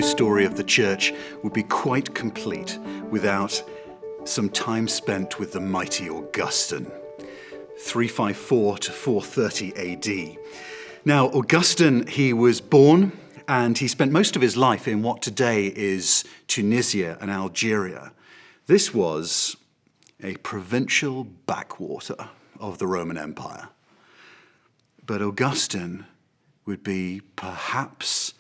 no story of the church would be quite complete without some time spent with the mighty Augustine, 354 to 430 AD. Now, Augustine, he was born and he spent most of his life in what today is Tunisia and Algeria. This was a provincial backwater of the Roman Empire. But Augustine would be perhaps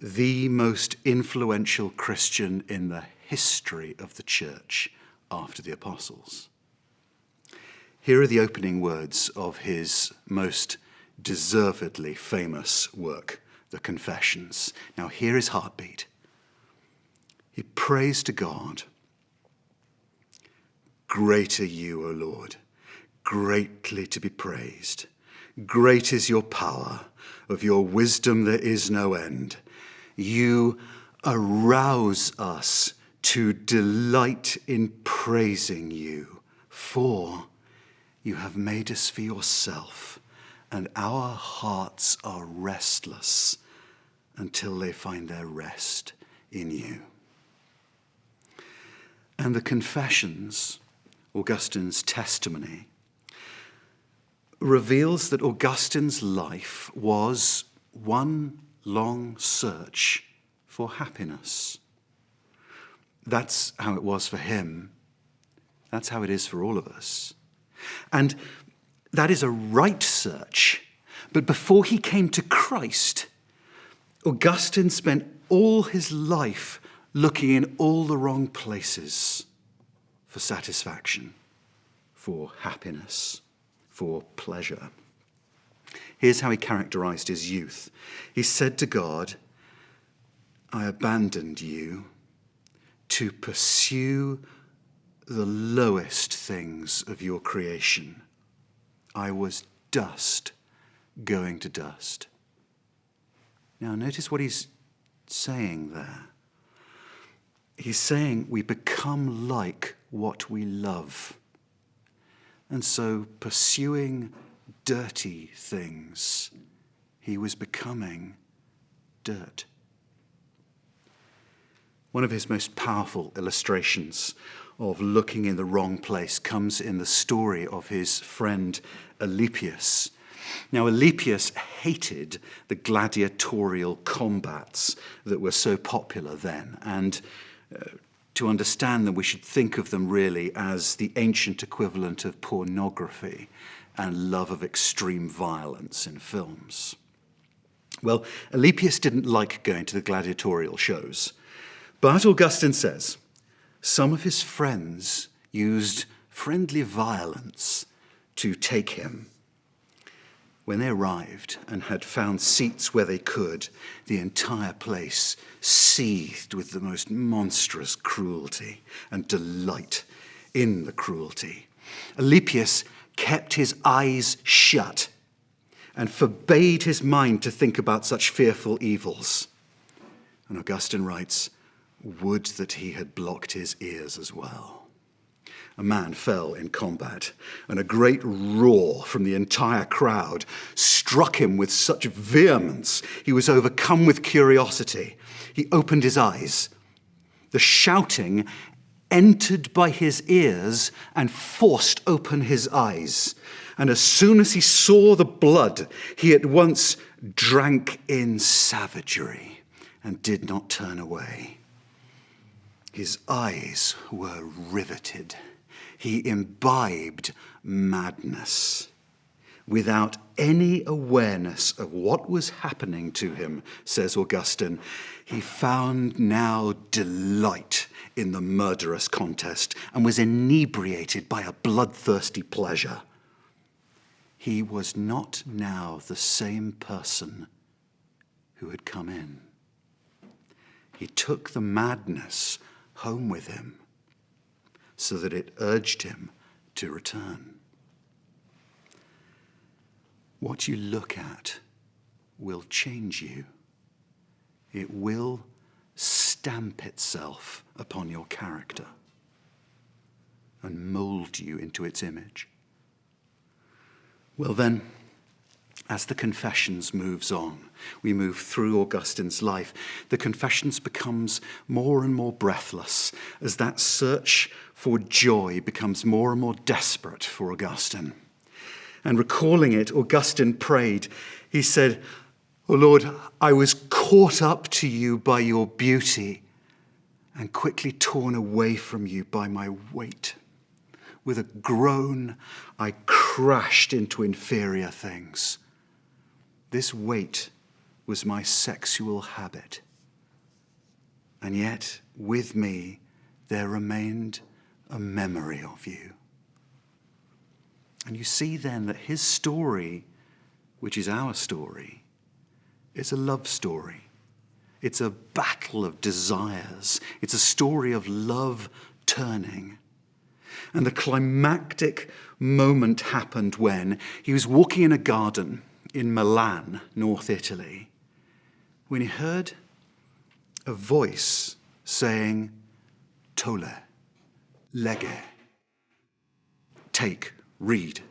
the most influential Christian in the history of the church after the apostles. Here are the opening words of his most deservedly famous work, the Confessions. Now hear his heartbeat. He prays to God, "Great are you, O Lord, greatly to be praised. Great is your power, of your wisdom there is no end. You arouse us to delight in praising you, for you have made us for yourself, and our hearts are restless until they find their rest in you." And the Confessions, Augustine's testimony, reveals that Augustine's life was one long search for happiness. That's how it was for him. That's how it is for all of us. And that is a right search. But before he came to Christ, Augustine spent all his life looking in all the wrong places for satisfaction, for happiness, for pleasure. Here's how he characterized his youth. He said to God, "I abandoned you to pursue the lowest things of your creation. I was dust going to dust." Now notice what he's saying there. He's saying we become like what we love. And so pursuing dirty things, he was becoming dirt. One of his most powerful illustrations of looking in the wrong place comes in the story of his friend Alipius. Now, Alipius hated the gladiatorial combats that were so popular then, and to understand them, we should think of them really as the ancient equivalent of pornography and love of extreme violence in films. Well, Alipius didn't like going to the gladiatorial shows, but Augustine says some of his friends used friendly violence to take him. When they arrived and had found seats where they could, the entire place seethed with the most monstrous cruelty and delight in the cruelty. Alipius kept his eyes shut and forbade his mind to think about such fearful evils. And Augustine writes, "Would that he had blocked his ears as well." A man fell in combat, and a great roar from the entire crowd struck him with such vehemence he was overcome with curiosity. He opened his eyes. The shouting entered by his ears and forced open his eyes. And as soon as he saw the blood, he at once drank in savagery and did not turn away. His eyes were riveted. He imbibed madness without any awareness of what was happening to him, says Augustine. He found now delight in the murderous contest and was inebriated by a bloodthirsty pleasure. He was not now the same person who had come in. He took the madness home with him, so that it urged him to return. What you look at will change you. It will stamp itself upon your character and mold you into its image. Well then, as the Confessions moves on, we move through Augustine's life, the Confessions becomes more and more breathless as that search for joy becomes more and more desperate for Augustine. And recalling it, Augustine prayed. He said, "O Lord, I was caught up to you by your beauty and quickly torn away from you by my weight. With a groan, I crashed into inferior things. This weight was my sexual habit. And yet, with me, there remained a memory of you." And you see then that his story, which is our story, is a love story. It's a battle of desires. It's a story of love turning. And the climactic moment happened when he was walking in a garden in Milan, North Italy, when he heard a voice saying, "Tole, lege," take, read.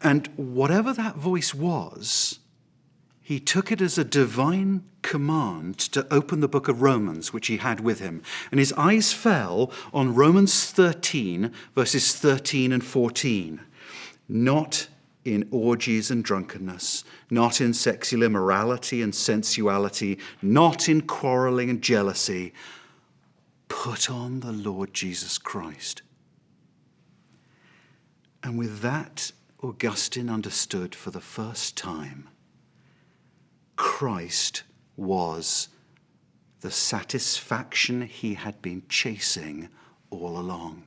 And whatever that voice was, he took it as a divine command to open the book of Romans, which he had with him. And his eyes fell on Romans 13, verses 13 and 14. "Not in orgies and drunkenness, not in sexual immorality and sensuality, not in quarreling and jealousy. Put on the Lord Jesus Christ." And with that, Augustine understood for the first time Christ was the satisfaction he had been chasing all along.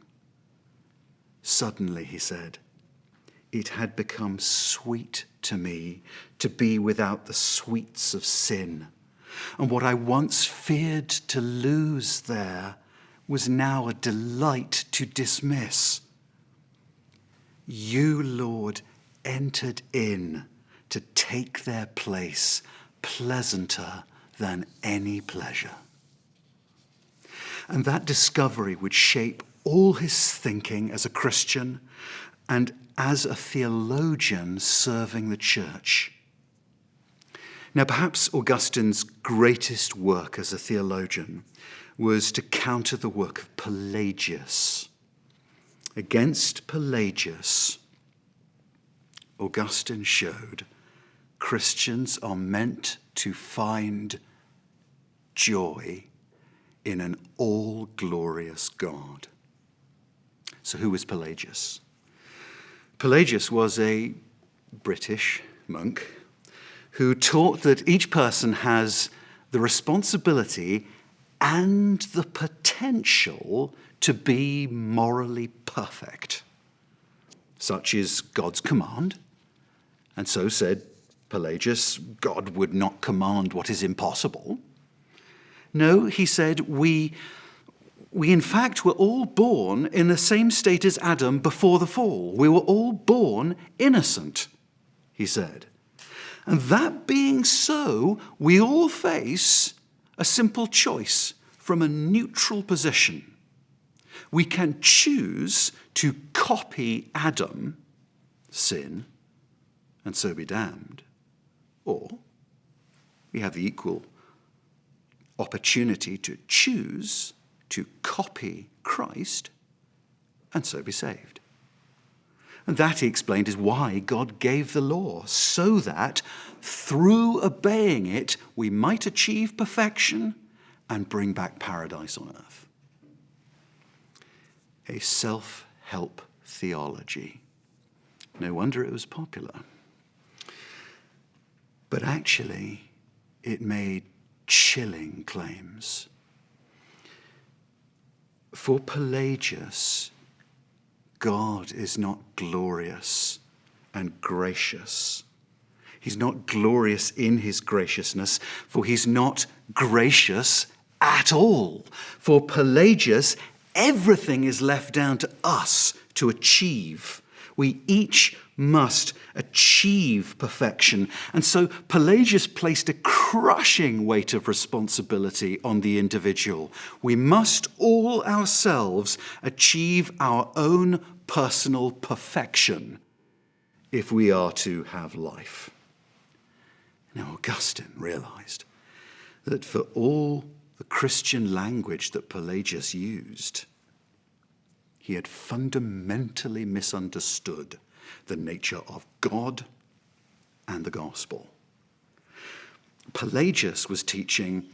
"Suddenly," he said, "it had become sweet to me to be without the sweets of sin. And what I once feared to lose there was now a delight to dismiss. You, Lord, entered in to take their place, pleasanter than any pleasure." And that discovery would shape all his thinking as a Christian and as a theologian serving the church. Now, perhaps Augustine's greatest work as a theologian was to counter the work of Pelagius. Against Pelagius, Augustine showed Christians are meant to find joy in an all-glorious God. So who was Pelagius? Pelagius was a British monk who taught that each person has the responsibility and the potential to be morally perfect. Such is God's command. And so said Pelagius, God would not command what is impossible. No, he said, we in fact were all born in the same state as Adam before the fall. We were all born innocent, he said. And that being so, we all face a simple choice from a neutral position. We can choose to copy Adam, sin, and so be damned. Or we have the equal opportunity to choose to copy Christ and so be saved. And that, he explained, is why God gave the law, so that through obeying it, we might achieve perfection and bring back paradise on earth. A self-help theology. No wonder it was popular. But actually, it made chilling claims. For Pelagius, God is not glorious and gracious. He's not glorious in his graciousness, for he's not gracious at all. For Pelagius, everything is left down to us to achieve. We each must achieve perfection. And so Pelagius placed a crushing weight of responsibility on the individual. We must all ourselves achieve our own personal perfection if we are to have life. Now, Augustine realized that for all the Christian language that Pelagius used, he had fundamentally misunderstood the nature of God and the gospel. Pelagius was teaching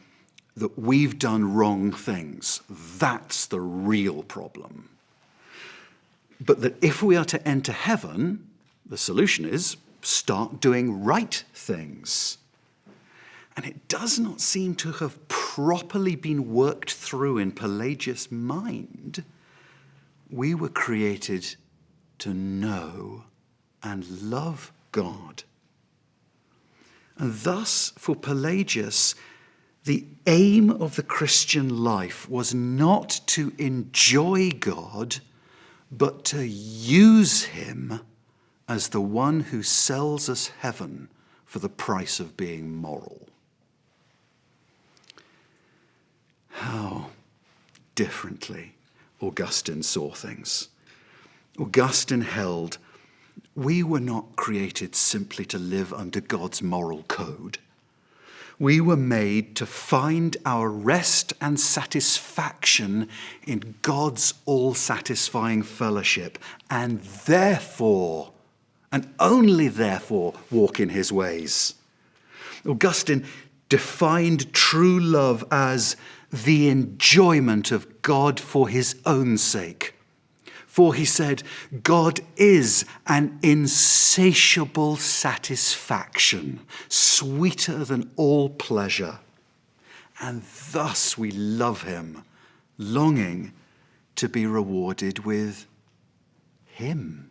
that we've done wrong things. That's the real problem. But that if we are to enter heaven, the solution is start doing right things. And it does not seem to have properly been worked through in Pelagius' mind. We were created to know and love God. And thus, for Pelagius, the aim of the Christian life was not to enjoy God, but to use him as the one who sells us heaven for the price of being moral. How differently Augustine saw things. Augustine held we were not created simply to live under God's moral code. We were made to find our rest and satisfaction in God's all-satisfying fellowship, and therefore, and only therefore, walk in his ways. Augustine defined true love as the enjoyment of God for his own sake. For he said, God is an insatiable satisfaction, sweeter than all pleasure. And thus we love him, longing to be rewarded with him.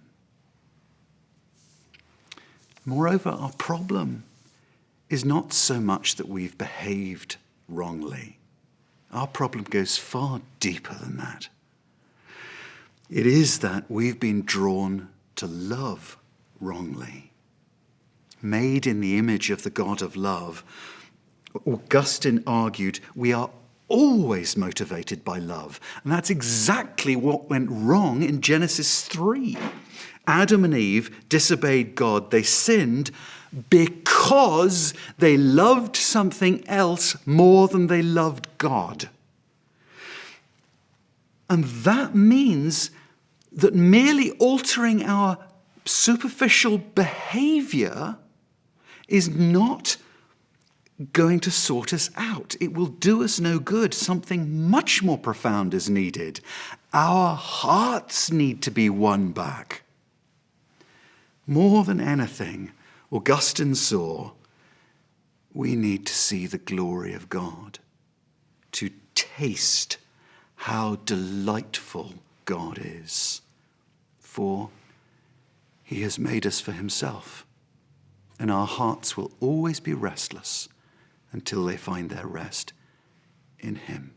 Moreover, our problem is not so much that we've behaved wrongly. Our problem goes far deeper than that. It is that we've been drawn to love wrongly. Made in the image of the God of love, Augustine argued we are always motivated by love. And that's exactly what went wrong in Genesis 3. Adam and Eve disobeyed God. They sinned because they loved something else more than they loved God. And that means that merely altering our superficial behavior is not going to sort us out. It will do us no good. Something much more profound is needed. Our hearts need to be won back. More than anything, Augustine saw we need to see the glory of God, to taste how delightful God is. For he has made us for himself, and our hearts will always be restless until they find their rest in him.